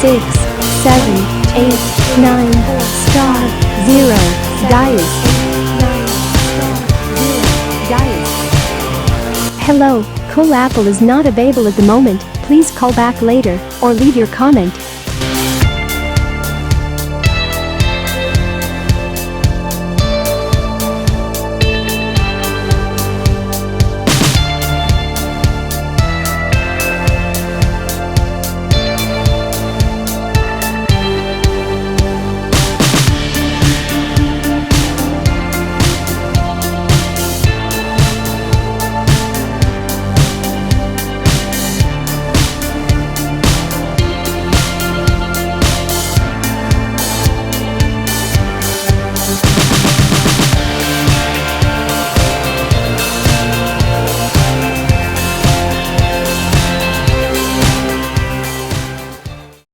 6, 7, 8, 9, star, 0, dials. Hello, coolapple is not available at the moment. Please call back later or leave your comment.